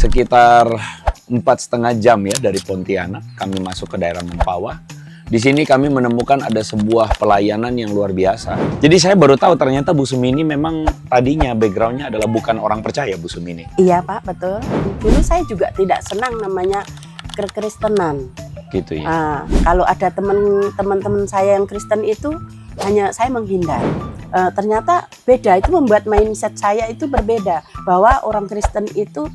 sekitar 4,5 jam ya dari Pontianak, kami masuk ke daerah Mempawah. Di sini kami menemukan ada sebuah pelayanan yang luar biasa. Jadi saya baru tahu ternyata Bu Sumini memang tadinya backgroundnya adalah bukan orang percaya, Bu Sumini. Iya Pak, betul. Dulu saya juga tidak senang namanya kekristenan. Gitu ya. Kalau ada teman-teman saya yang Kristen itu, hanya saya menghindar. Ternyata beda, itu membuat mindset saya itu berbeda. Bahwa orang Kristen itu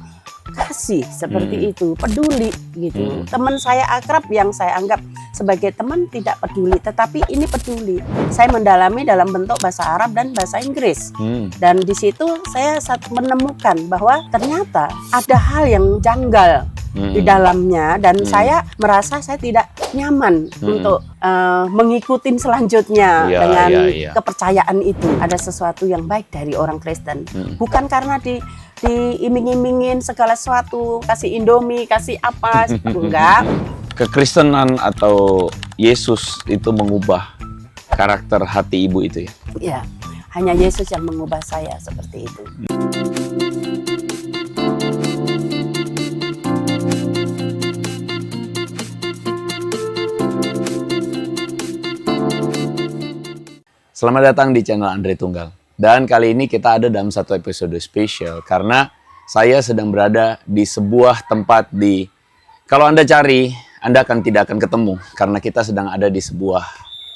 kasih seperti itu, peduli gitu. Teman saya akrab yang saya anggap sebagai teman tidak peduli, tetapi ini peduli. Saya mendalami dalam bentuk bahasa Arab dan bahasa Inggris. Dan di situ saya menemukan bahwa ternyata ada hal yang janggal di dalamnya, dan saya merasa saya tidak nyaman untuk mengikuti selanjutnya dengan kepercayaan itu. Ada sesuatu yang baik dari orang Kristen, bukan karena diiming-imingin segala sesuatu, kasih Indomie, kasih apa, enggak. Kekristenan atau Yesus itu mengubah karakter hati ibu itu ya? Iya, hanya Yesus yang mengubah saya seperti itu. Selamat datang di channel Andre Tunggal. Dan kali ini kita ada dalam satu episode spesial karena saya sedang berada di sebuah tempat kalau Anda cari, Anda tidak akan ketemu karena kita sedang ada di sebuah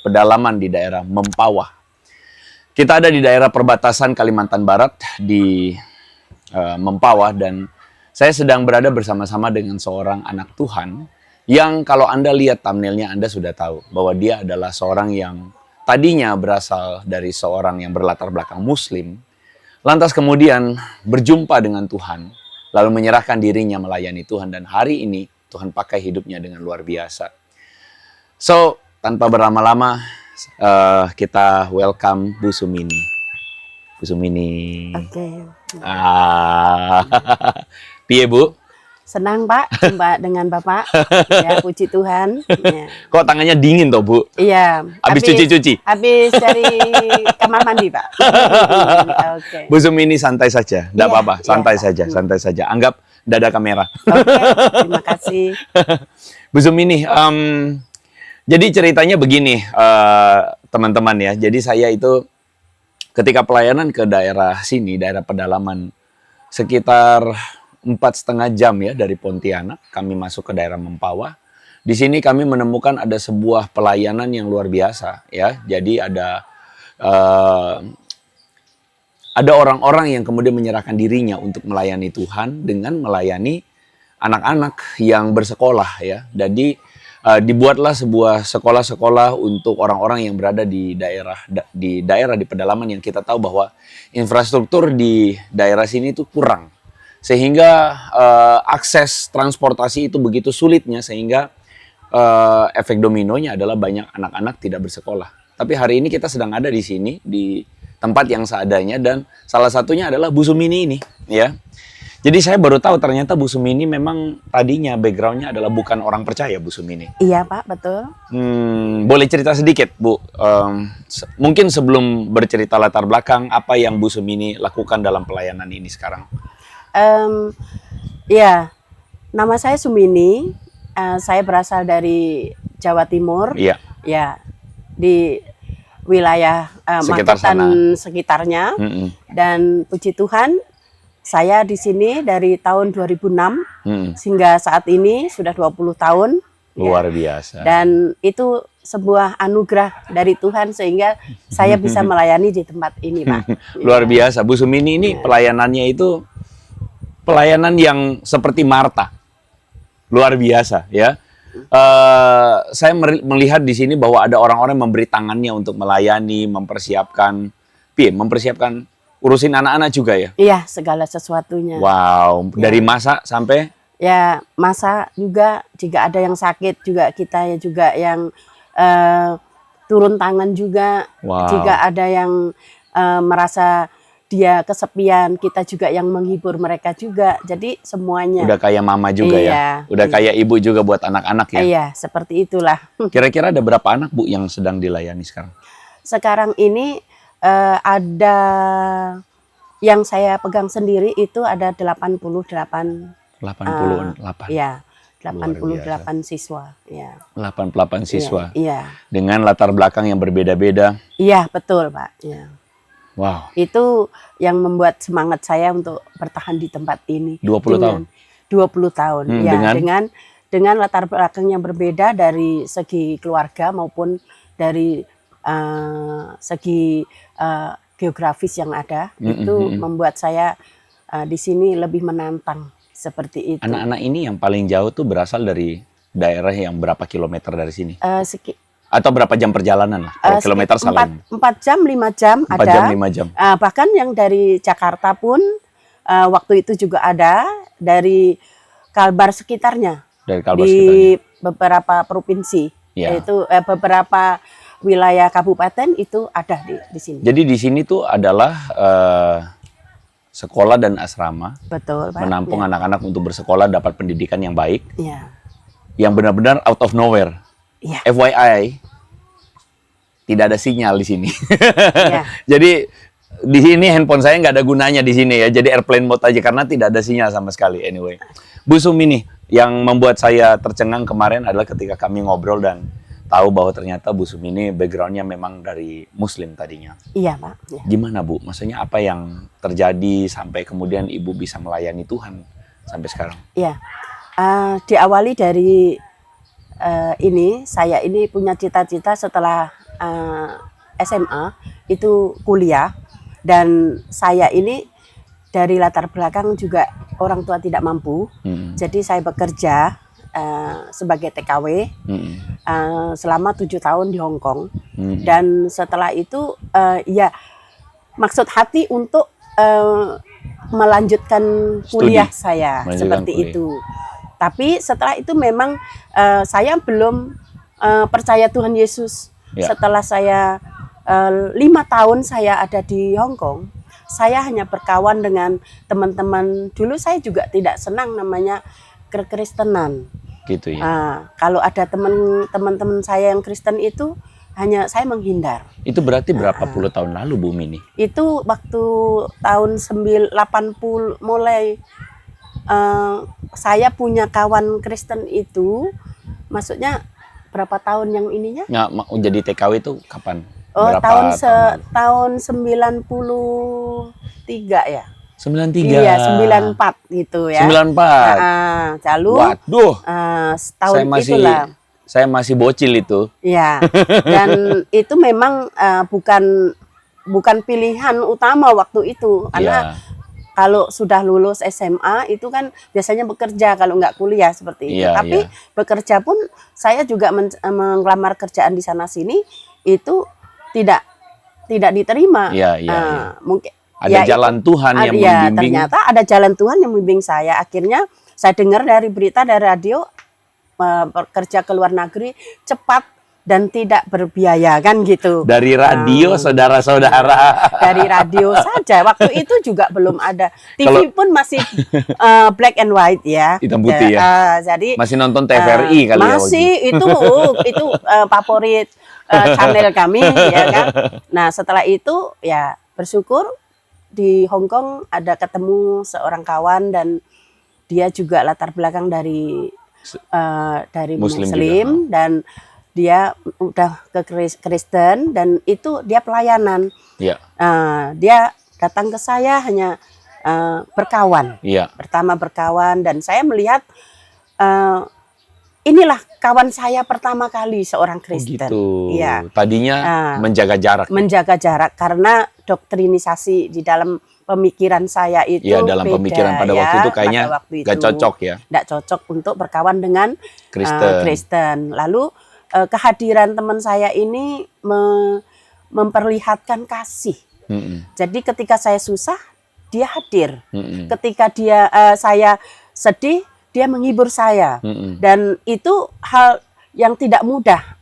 pedalaman di daerah Mempawah. Kita ada di daerah perbatasan Kalimantan Barat di Mempawah, dan saya sedang berada bersama-sama dengan seorang anak Tuhan yang kalau Anda lihat thumbnailnya Anda sudah tahu bahwa dia adalah seorang yang tadinya berasal dari seorang yang berlatar belakang Muslim, lantas kemudian berjumpa dengan Tuhan, lalu menyerahkan dirinya melayani Tuhan, dan hari ini Tuhan pakai hidupnya dengan luar biasa. So, tanpa berlama-lama, kita welcome Bu Sumini. Bu Sumini. Oke. Piye Bu? Senang Pak jumpa dengan Bapak. Ya, puji Tuhan. Ya. Kok tangannya dingin toh Bu? Iya. Habis cuci-cuci? Habis dari kamar mandi Pak. Oke. Bu Sumini santai saja, enggak apa-apa, santai saja, santai saja. Anggap enggak ada kamera. Oke, terima kasih. Bu Sumini, jadi ceritanya begini teman-teman ya. Jadi saya itu ketika pelayanan ke daerah sini, daerah pedalaman, sekitar 4,5 jam ya dari Pontianak, kami masuk ke daerah Mempawah. Di sini kami menemukan ada sebuah pelayanan yang luar biasa ya. Jadi ada orang-orang yang kemudian menyerahkan dirinya untuk melayani Tuhan dengan melayani anak-anak yang bersekolah ya. Jadi dibuatlah sebuah sekolah-sekolah untuk orang-orang yang berada di daerah di pedalaman yang kita tahu bahwa infrastruktur di daerah sini itu kurang. Sehingga akses transportasi itu begitu sulitnya, sehingga efek dominonya adalah banyak anak-anak tidak bersekolah. Tapi hari ini kita sedang ada di sini, di tempat yang seadanya, dan salah satunya adalah Bu Sumini ini. Ya. Jadi saya baru tahu ternyata Bu Sumini memang tadinya backgroundnya adalah bukan orang percaya, Bu Sumini. Iya Pak, betul. Boleh cerita sedikit Bu, mungkin sebelum bercerita latar belakang, apa yang Bu Sumini lakukan dalam pelayanan ini sekarang? Ya, nama saya Sumini. Saya berasal dari Jawa Timur. Iya. Ya, di wilayah Magetan sekitarnya. Dan puji Tuhan, saya di sini dari tahun 2006 sehingga saat ini sudah 20 tahun. Luar biasa. Dan itu sebuah anugerah dari Tuhan sehingga saya bisa melayani di tempat ini, Pak. Luar biasa. Bu Sumini ini pelayanannya itu pelayanan yang seperti Marta, luar biasa ya. Saya melihat di sini bahwa ada orang-orang memberi tangannya untuk melayani, mempersiapkan urusin anak-anak juga ya. Iya, segala sesuatunya. Wow, dari masak sampai? Ya, masak juga. Jika ada yang sakit juga kita juga yang turun tangan juga. Wow. Jika ada yang merasa dia kesepian, kita juga yang menghibur mereka juga. Jadi semuanya. Udah kayak mama juga ya? Udah kayak ibu juga buat anak-anak ya? Iya, seperti itulah. Kira-kira ada berapa anak Bu yang sedang dilayani sekarang? Sekarang ini ada yang saya pegang sendiri itu ada 88 88. Ya, Luar 88 siswa. Ya. 88 siswa. Iya. Dengan latar belakang yang berbeda-beda. Iya, betul, Pak. Ya. Wow. Itu yang membuat semangat saya untuk bertahan di tempat ini. 20 tahun. 20 tahun. Ya, dengan latar belakang yang berbeda dari segi keluarga maupun dari segi geografis yang ada. Itu membuat saya di sini lebih menantang seperti itu. Anak-anak ini yang paling jauh tuh berasal dari daerah yang berapa kilometer dari sini? Atau berapa jam perjalanan lah? Kalau kilometer salah. 4 jam, 5 jam 4 ada. jam, 5 jam. Bahkan yang dari Jakarta pun waktu itu juga ada, dari Kalbar sekitarnya. Dari Kalbar di sekitarnya. beberapa provinsi, yaitu beberapa wilayah kabupaten itu ada di sini. Jadi di sini tuh adalah sekolah dan asrama. Betul, Pak. Menampung anak-anak untuk bersekolah, dapat pendidikan yang baik. Ya. Yang benar-benar out of nowhere. Ya. FYI, tidak ada sinyal di sini. Ya. Jadi di sini handphone saya nggak ada gunanya di sini ya. Jadi airplane mode aja karena tidak ada sinyal sama sekali. Anyway, Bu Sumi nih, yang membuat saya tercengang kemarin adalah ketika kami ngobrol dan tahu bahwa ternyata Bu Sumi ini backgroundnya memang dari Muslim tadinya. Iya, Pak. Ya. Gimana Bu? Maksudnya apa yang terjadi sampai kemudian Ibu bisa melayani Tuhan sampai sekarang? Iya. Diawali dari saya ini punya cita-cita setelah SMA itu kuliah, dan saya ini dari latar belakang juga orang tua tidak mampu, jadi saya bekerja sebagai TKW selama 7 tahun di Hong Kong, dan setelah itu ya maksud hati untuk melanjutkan kuliah saya seperti itu. Tapi setelah itu memang saya belum percaya Tuhan Yesus. Ya. Setelah saya 5 tahun saya ada di Hong Kong, saya hanya berkawan dengan teman-teman. Dulu saya juga tidak senang namanya kekristenan. Gitu ya. Kalau ada teman-teman saya yang Kristen itu hanya saya menghindar. Itu berarti berapa puluh tahun lalu Bu Mini? Itu waktu tahun 80 mulai saya punya kawan Kristen itu, maksudnya berapa tahun yang ininya? Nggak, jadi TKW itu kapan? Berapa tahun 93 ya. 93. Iya, 94 gitu ya. 94. Lalu waduh. Setahun itulah. Saya masih bocil itu. Iya. Dan itu memang bukan pilihan utama waktu itu, karena kalau sudah lulus SMA itu kan biasanya bekerja kalau nggak kuliah seperti itu. Tapi bekerja pun saya juga mengelamar kerjaan di sana sini itu tidak diterima. Mungkin ada jalan Tuhan yang membimbing. Ternyata ada jalan Tuhan yang membimbing saya. Akhirnya saya dengar dari berita dari radio, bekerja ke luar negeri cepat dan tidak berbiaya kan gitu. Dari radio saudara-saudara. Dari radio saja. Waktu itu juga belum ada. TV pun masih black and white ya. Hitam putih ya. Jadi masih nonton TVRI kali ya. Masih itu favorit channel kami ya kan. Nah, setelah itu ya bersyukur di Hong Kong ada ketemu seorang kawan, dan dia juga latar belakang dari Muslim dan dia udah ke Kristen, dan itu dia pelayanan. Dia datang ke saya hanya berkawan. Pertama berkawan, dan saya melihat inilah kawan saya pertama kali seorang Kristen. Tadinya menjaga jarak. Menjaga jarak karena doktrinisasi di dalam pemikiran saya itu dalam beda, pemikiran pada waktu itu kayaknya nggak cocok ya. Nggak cocok untuk berkawan dengan Kristen. Lalu kehadiran teman saya ini memperlihatkan kasih. Jadi ketika saya susah, dia hadir. Ketika saya sedih, dia menghibur saya. Dan itu hal yang tidak mudah.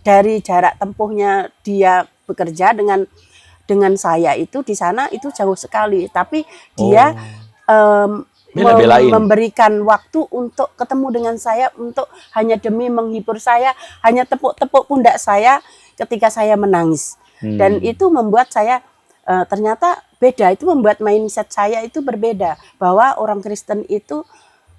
Dari jarak tempuhnya dia bekerja dengan saya itu di sana itu jauh sekali. Tapi dia memberikan waktu untuk ketemu dengan saya, untuk hanya demi menghibur saya, hanya tepuk-tepuk pundak saya ketika saya menangis. Dan itu membuat saya ternyata beda, itu membuat mindset saya itu berbeda, bahwa orang Kristen itu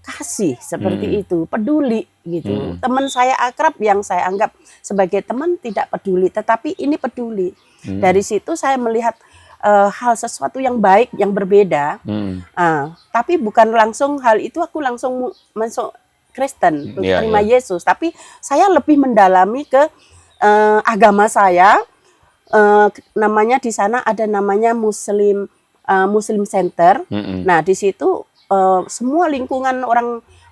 kasih seperti itu, peduli gitu. Teman saya akrab yang saya anggap sebagai teman tidak peduli, tetapi ini peduli. Dari situ saya melihat hal sesuatu yang baik, yang berbeda. Tapi bukan langsung hal itu aku langsung masuk Kristen, terima Yesus. Tapi saya lebih mendalami ke agama saya. Namanya di sana ada namanya Muslim Center. Nah di situ semua lingkungan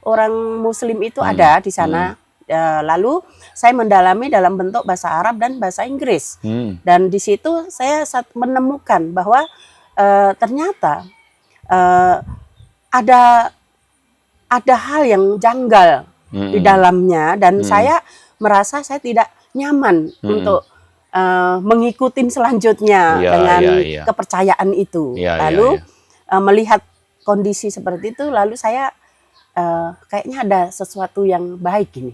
orang Muslim itu ada di sana. Lalu saya mendalami dalam bentuk bahasa Arab dan bahasa Inggris. Dan di situ saya menemukan bahwa ternyata ada hal yang janggal di dalamnya, dan saya merasa saya tidak nyaman untuk mengikuti selanjutnya dengan kepercayaan itu. Lalu melihat kondisi seperti itu, lalu saya kayaknya ada sesuatu yang baik ini.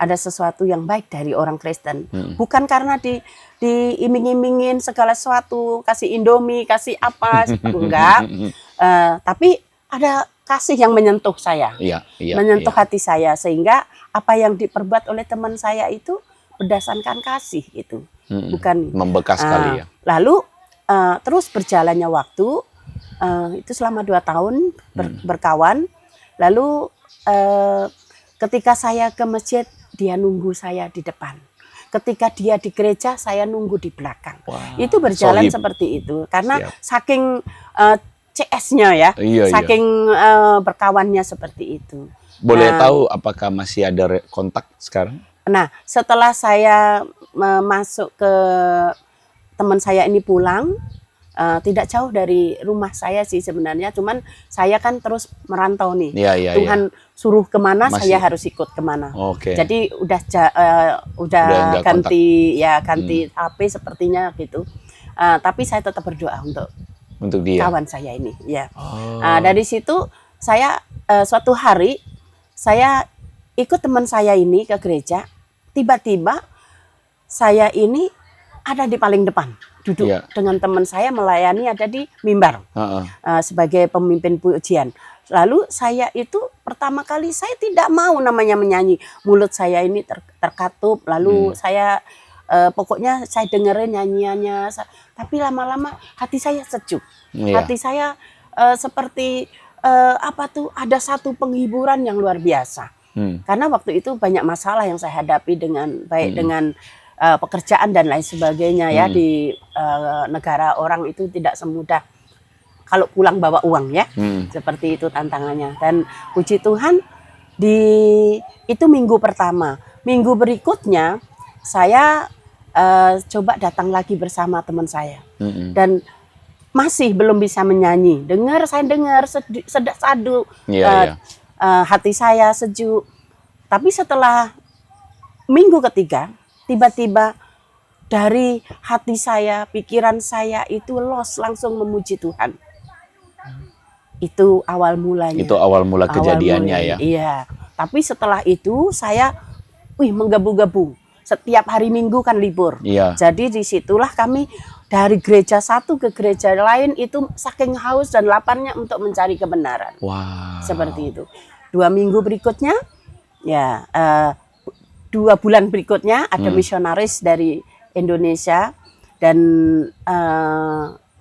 Ada sesuatu yang baik dari orang Kristen. Bukan karena diiming-imingin segala sesuatu, kasih Indomie, kasih apa, enggak. Tapi ada kasih yang menyentuh saya, menyentuh hati saya, sehingga apa yang diperbuat oleh teman saya itu berdasarkan kasih itu. Bukan membekas sekali ya. Lalu terus berjalannya waktu, itu selama 2 tahun berkawan. Lalu ketika saya ke masjid, dia nunggu saya di depan. Ketika dia di gereja, saya nunggu di belakang. Itu berjalan seperti itu. Karena saking CS-nya ya, saking berkawannya seperti itu. Boleh tahu apakah masih ada kontak sekarang? Nah, setelah saya masuk ke teman saya ini pulang, tidak jauh dari rumah saya sih sebenarnya, cuman saya kan terus merantau nih. Tuhan suruh kemana, saya harus ikut kemana. Jadi udah ganti HP sepertinya gitu. Tapi saya tetap berdoa untuk dia, kawan saya ini. Dari situ saya suatu hari saya ikut teman saya ini ke gereja. Tiba-tiba saya ini ada di paling depan, duduk dengan teman saya melayani, ada di mimbar sebagai pemimpin pujian. Lalu saya itu pertama kali saya tidak mau namanya menyanyi, mulut saya ini terkatup. Lalu saya pokoknya saya dengerin nyanyiannya, tapi lama-lama hati saya sejuk, hati saya seperti ada satu penghiburan yang luar biasa. Karena waktu itu banyak masalah yang saya hadapi dengan dengan pekerjaan dan lain sebagainya ya. Di negara orang itu tidak semudah kalau pulang bawa uang ya. Seperti itu tantangannya. Dan puji Tuhan itu minggu pertama. Minggu berikutnya saya coba datang lagi bersama teman saya. Dan masih belum bisa menyanyi. Saya dengar sedak sadu. Hati saya sejuk. Tapi setelah minggu ketiga, tiba-tiba dari hati saya, pikiran saya itu langsung memuji Tuhan. Itu awal mulanya. Itu awal mula kejadiannya ya. Iya. Tapi setelah itu saya menggebu-gebu. Setiap hari Minggu kan libur. Jadi disitulah kami dari gereja satu ke gereja lain itu saking haus dan laparnya untuk mencari kebenaran. Seperti itu. 2 minggu berikutnya, 2 bulan berikutnya ada misionaris dari Indonesia, dan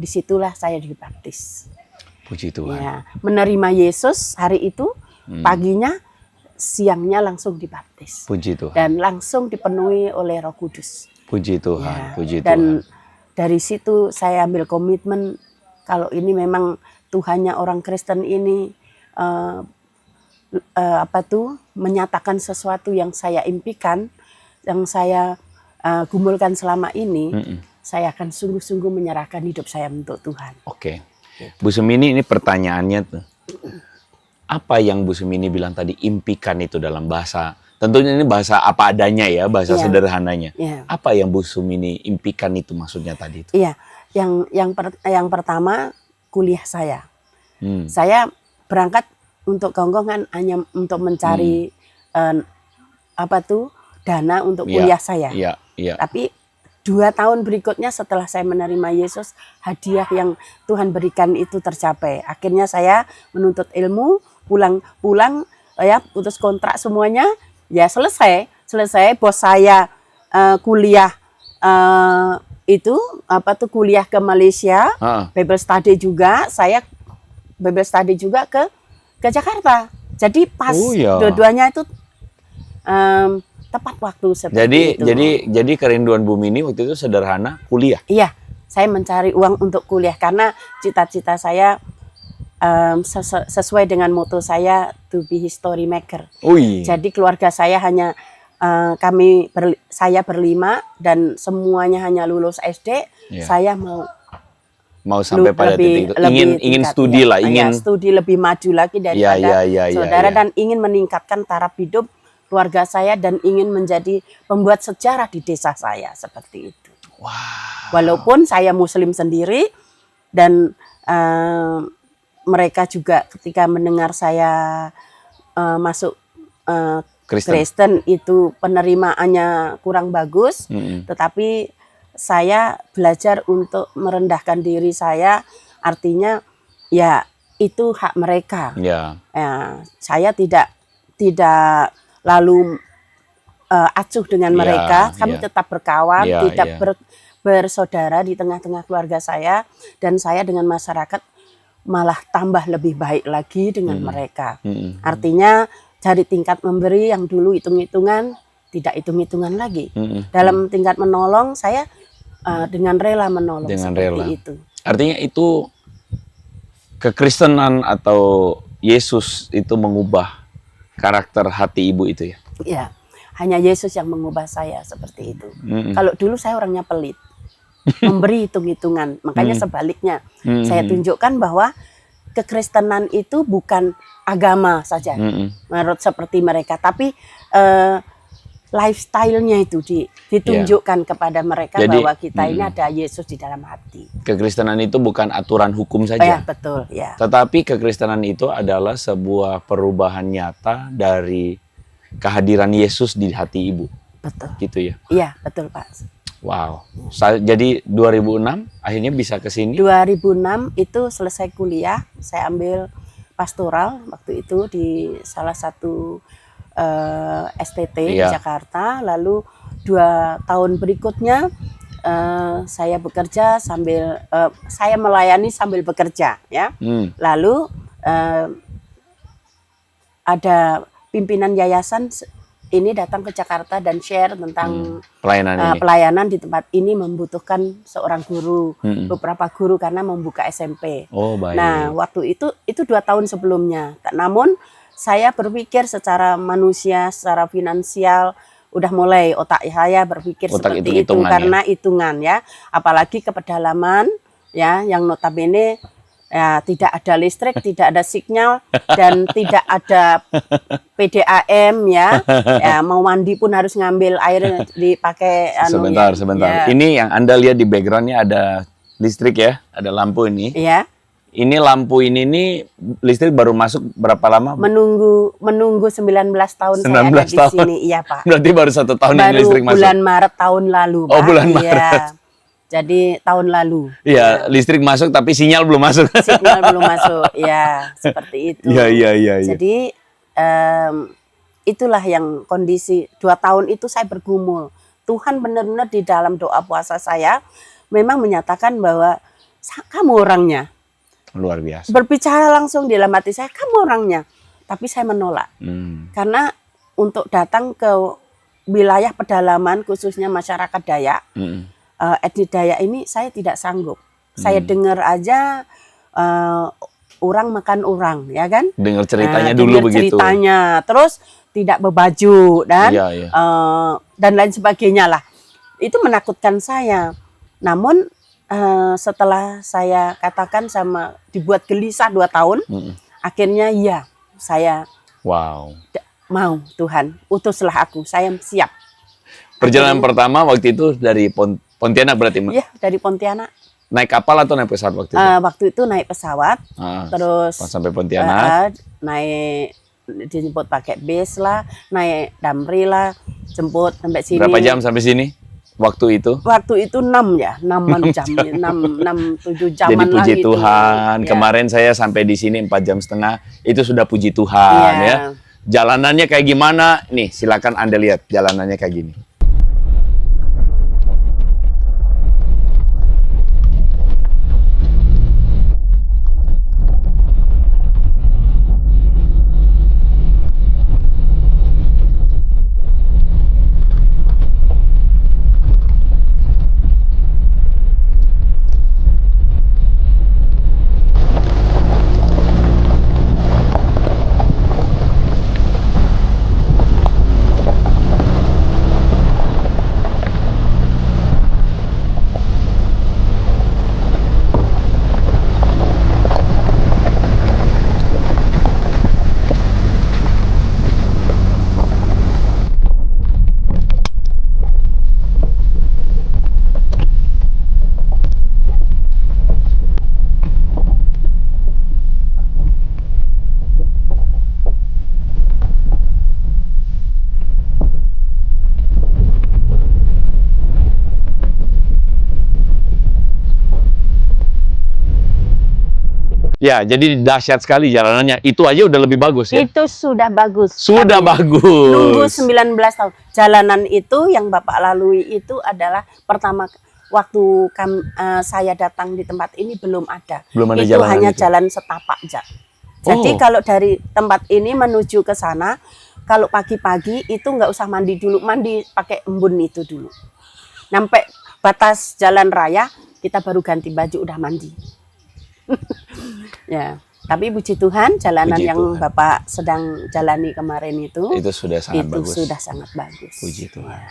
disitulah saya dibaptis. Puji Tuhan. Menerima Yesus hari itu, paginya, siangnya langsung dibaptis. Puji Tuhan. Dan langsung dipenuhi oleh Roh Kudus. Puji Tuhan. Puji Dan Tuhan. dari situ saya ambil komitmen kalau ini memang Tuhannya orang Kristen ini menyatakan sesuatu yang saya impikan, yang saya gumulkan selama ini, saya akan sungguh-sungguh menyerahkan hidup saya untuk Tuhan. Bu Semini, ini pertanyaannya tuh. Apa yang Bu Semini bilang tadi, impikan itu dalam bahasa, tentunya ini bahasa apa adanya ya, bahasa sederhananya. Apa yang Bu Semini impikan itu maksudnya tadi itu? Yang pertama kuliah saya. Saya berangkat untuk Gonggongan hanya untuk mencari dana untuk kuliah saya. Tapi 2 tahun berikutnya setelah saya menerima Yesus, hadiah yang Tuhan berikan itu tercapai. Akhirnya saya menuntut ilmu, pulang ya putus kontrak semuanya, ya selesai bos saya kuliah itu kuliah ke Malaysia, Bible study juga, saya Bible study juga ke Jakarta. Jadi pas dua-duanya itu tepat waktu seperti itu. Jadi kerinduan Bumi ini waktu itu sederhana, kuliah. Iya, saya mencari uang untuk kuliah karena cita-cita saya sesuai dengan moto saya, to be history maker. Jadi keluarga saya hanya saya berlima dan semuanya hanya lulus SD. Saya mau sampai pada titik itu, ingin studi lah, ingin studi lebih maju lagi daripada saudara, dan ingin meningkatkan taraf hidup keluarga saya dan ingin menjadi pembuat sejarah di desa saya seperti itu. Walaupun saya Muslim sendiri dan mereka juga ketika mendengar saya masuk Kristen itu penerimaannya kurang bagus, tetapi saya belajar untuk merendahkan diri saya, artinya ya itu hak mereka. Saya tidak lalu acuh dengan mereka, kami tetap berkawan, tidak bersaudara di tengah-tengah keluarga saya, dan saya dengan masyarakat malah tambah lebih baik lagi dengan mereka. Artinya dari tingkat memberi yang dulu hitung-hitungan, tidak hitung-hitungan lagi. Dalam tingkat menolong, saya dengan rela menolong itu. Artinya itu kekristenan atau Yesus itu mengubah karakter hati ibu itu ya? Iya, hanya Yesus yang mengubah saya seperti itu. Kalau dulu saya orangnya pelit, memberi hitung-hitungan. Makanya sebaliknya, saya tunjukkan bahwa kekristenan itu bukan agama saja, menurut seperti mereka, tapi lifestyle-nya itu ditunjukkan kepada mereka. Jadi, bahwa kita ini ada Yesus di dalam hati. Kekristenan itu bukan aturan hukum saja. Betul, ya. Tetapi kekristenan itu adalah sebuah perubahan nyata dari kehadiran Yesus di hati ibu. Betul. Gitu ya? Iya, betul Pak. Wow. Jadi 2006 akhirnya bisa ke sini? 2006 itu selesai kuliah, saya ambil pastoral waktu itu di salah satu STT di Jakarta. Lalu 2 tahun berikutnya saya bekerja sambil saya melayani sambil bekerja ya. Lalu ada pimpinan yayasan ini datang ke Jakarta dan share tentang pelayanan di tempat ini membutuhkan seorang guru, beberapa guru karena membuka SMP. Baik. Nah, waktu itu 2 tahun sebelumnya. Namun saya berpikir secara manusia, secara finansial, udah mulai otak saya berpikir seperti itu karena hitungan ya, apalagi ke pedalaman ya, yang notabene ya tidak ada listrik, tidak ada sinyal, dan tidak ada PDAM ya. Mau mandi pun harus ngambil air dipakai sebentar. Ya. Ini yang Anda lihat di backgroundnya ada listrik ya, ada lampu ini. Iya. Ini lampu ini nih listrik baru masuk berapa lama? Menunggu 19 tahun 19 saya ada di tahun. sini, iya Pak. Berarti baru 1 tahun yang listrik masuk. Bulan Maret tahun lalu, Pak. Bulan Maret. Iya. Jadi tahun lalu. Iya, listrik masuk tapi sinyal belum masuk. Sinyal belum masuk, ya seperti itu. Iya. Jadi itulah yang kondisi 2 tahun itu saya bergumul. Tuhan benar-benar di dalam doa puasa saya memang menyatakan bahwa kamu orangnya. Luar biasa. Berbicara langsung di dalam hati saya, kamu orangnya. Tapi saya menolak. Karena untuk datang ke wilayah pedalaman khususnya masyarakat Dayak, etnis Dayak ini saya tidak sanggup. Saya dengar aja orang makan orang, ya kan? Dengar ceritanya dulu begitu. Ceritanya, terus tidak berbaju dan dan lain sebagainya lah. Itu menakutkan saya. Namun setelah saya katakan dibuat gelisah 2 tahun, akhirnya ya saya mau Tuhan utuslah aku, saya siap. Perjalanan pertama waktu itu dari Pontianak berarti? Iya, dari Pontianak. Naik kapal atau naik pesawat waktu itu? Waktu itu naik pesawat, terus sampai Pontianak, naik dijemput pakai bis lah, naik damri lah, jemput sampai sini. Berapa jam sampai sini? waktu itu? Waktu itu 6 ya, 6 jam, 7 jaman Jadi puji lah gitu. Tuhan. Ya. Kemarin saya sampai di sini 4,5 jam, itu sudah puji Tuhan Iya. ya. Jalanannya kayak gimana? Nih, silakan Anda lihat jalanannya kayak gini. Ya, jadi dahsyat sekali jalanannya. Itu aja udah lebih bagus ya. Itu sudah bagus. Sudah Kami nunggu bagus. 19 tahun. Jalanan itu yang Bapak lalui itu adalah pertama waktu saya datang di tempat ini belum ada. Belum ada Itu jalanan hanya itu. jalan setapak aja. Jadi Oh. kalau dari tempat ini menuju ke sana, kalau pagi-pagi itu nggak usah mandi dulu, mandi pakai embun itu dulu. Sampai batas jalan raya kita baru ganti baju udah mandi. Ya, tapi puji Tuhan jalanan Puji yang Tuhan. Bapak sedang jalani kemarin itu Itu sudah sangat bagus. sudah sangat bagus. Puji Tuhan. Ya.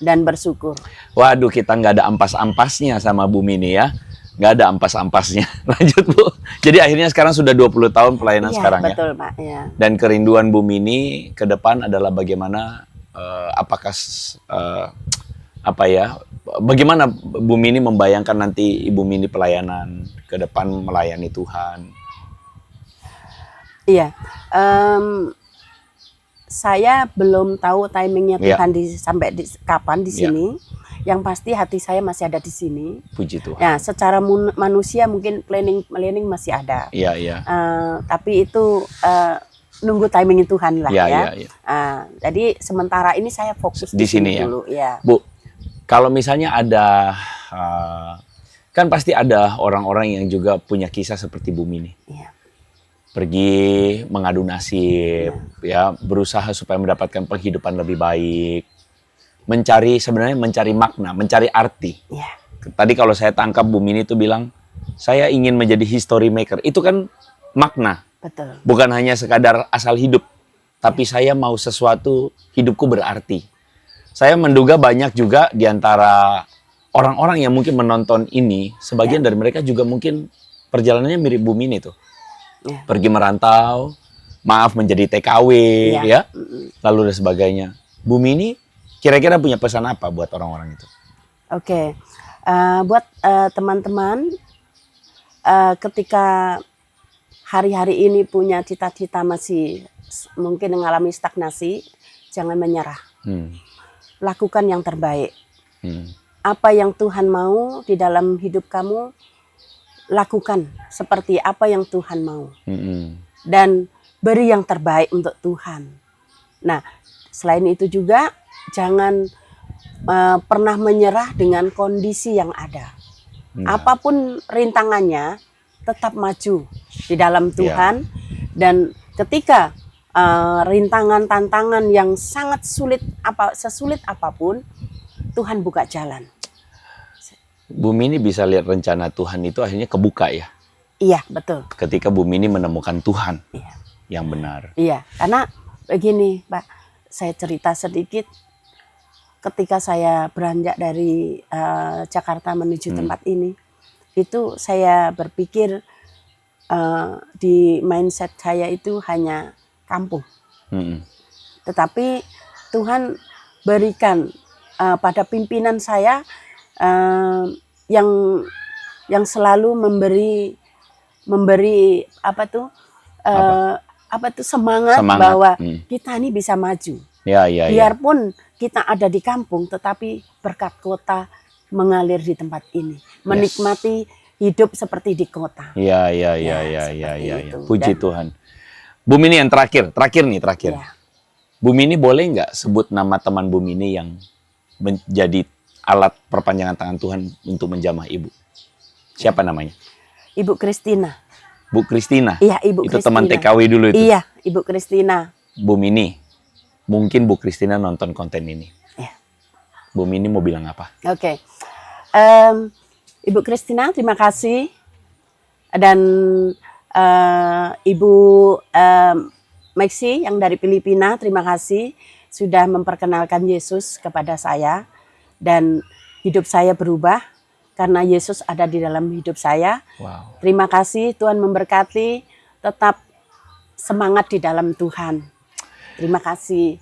Dan bersyukur. Waduh, kita nggak ada ampas-ampasnya sama Bu Mini ya. Nggak ada ampas-ampasnya. Lanjut, Bu. Jadi akhirnya sekarang sudah 20 tahun pelayanan Iya, sekarang ya. betul, Pak. Ya. Dan kerinduan Bu Mini ke depan adalah bagaimana bagaimana Bu Mini membayangkan nanti Ibu Mini pelayanan ke depan melayani Tuhan. Iya. Saya belum tahu timingnya Iya. Tuhan sampai kapan di Iya. sini. Yang pasti hati saya masih ada di sini. Puji Tuhan. Ya, secara manusia mungkin planning masih ada. Iya, iya. Tapi itu nunggu timing Tuhan lah Iya, ya. iya, iya. Jadi sementara ini saya fokus Di sini ya. dulu ya. Bu, kalau misalnya ada kan pasti ada orang-orang yang juga punya kisah seperti Bu Mini. Iya. Pergi mengadu nasib, ya, berusaha supaya mendapatkan penghidupan lebih baik. Sebenarnya mencari makna, mencari arti. Iya. Tadi kalau saya tangkap Bu Mini itu bilang, saya ingin menjadi history maker. Itu kan makna, Betul. bukan hanya sekadar asal hidup. Tapi saya mau sesuatu, hidupku berarti. Saya menduga banyak juga di antara orang-orang yang mungkin menonton ini, sebagian dari mereka juga mungkin perjalanannya mirip Bu Mini tuh. Ya. Pergi merantau, maaf menjadi TKW, Iya. ya, lalu dan sebagainya. Bu Mini kira-kira punya pesan apa buat orang-orang itu? Oke. Buat teman-teman, ketika hari-hari ini punya cita-cita masih mungkin mengalami stagnasi, jangan menyerah. Lakukan yang terbaik. Apa yang Tuhan mau di dalam hidup kamu, lakukan seperti apa yang Tuhan mau. Dan beri yang terbaik untuk Tuhan. Nah, selain itu juga, jangan pernah menyerah dengan kondisi yang ada. Apapun rintangannya, tetap maju di dalam Tuhan. Dan ketika rintangan, tantangan yang sangat sulit, sesulit apapun, Tuhan buka jalan. Bu Mini bisa lihat rencana Tuhan itu akhirnya kebuka ya? Iya, betul. Ketika Bu Mini menemukan Tuhan Iya. yang benar. Iya, karena begini, Pak, saya cerita sedikit. Ketika saya beranjak dari Jakarta menuju tempat ini, itu saya berpikir di mindset saya itu hanya kampung. Tetapi Tuhan berikan pada pimpinan saya yang selalu memberi semangat bahwa kita ini bisa maju. Ya, ya, ya. Biarpun kita ada di kampung, tetapi berkat kota mengalir di tempat ini. Menikmati hidup seperti di kota. Ya, ya, Ya, ya, ya, ya, seperti ya, ya. itu. Puji Dan- Tuhan. Bu Mini yang terakhir nih, terakhir. Ya. Bu Mini boleh nggak sebut nama teman Bu Mini yang menjadi alat perpanjangan tangan Tuhan untuk menjamah Ibu? Siapa namanya? Ibu Kristina. Bu Kristina. Iya, Ibu Itu Kristina. teman TKW dulu itu. Iya, Ibu Kristina. Bu Mini. Mungkin Bu Kristina nonton konten ini. Ya. Bu Mini mau bilang apa? Oke. Ibu Kristina, terima kasih. Dan Ibu Maxi yang dari Filipina, terima kasih sudah memperkenalkan Yesus kepada saya. Dan hidup saya berubah karena Yesus ada di dalam hidup saya. Wow. Terima kasih, Tuhan memberkati. Tetap semangat di dalam Tuhan. Terima kasih.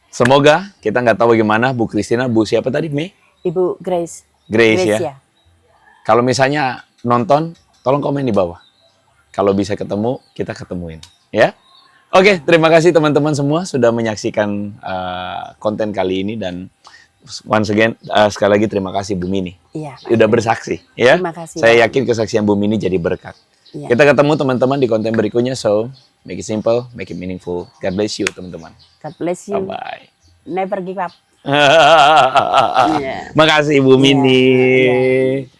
Semoga kita nggak tahu bagaimana Bu Kristina, Bu siapa tadi, Mei? Ibu Grace. Grace ya. Kalau misalnya nonton, tolong komen di bawah. Kalau bisa ketemu, kita ketemuin. Ya. Oke, terima kasih teman-teman semua sudah menyaksikan konten kali ini. Dan once again, sekali lagi terima kasih Bu Mini. Iya. Sudah bersaksi. Ya. Terima kasih. Saya yakin kesaksian Bu Mini jadi berkat. Iya. Kita ketemu teman-teman di konten berikutnya. So, make it simple, make it meaningful. God bless you teman-teman. God bless you. Bye-bye. Never give up. Makasih Bu Mini. Iya.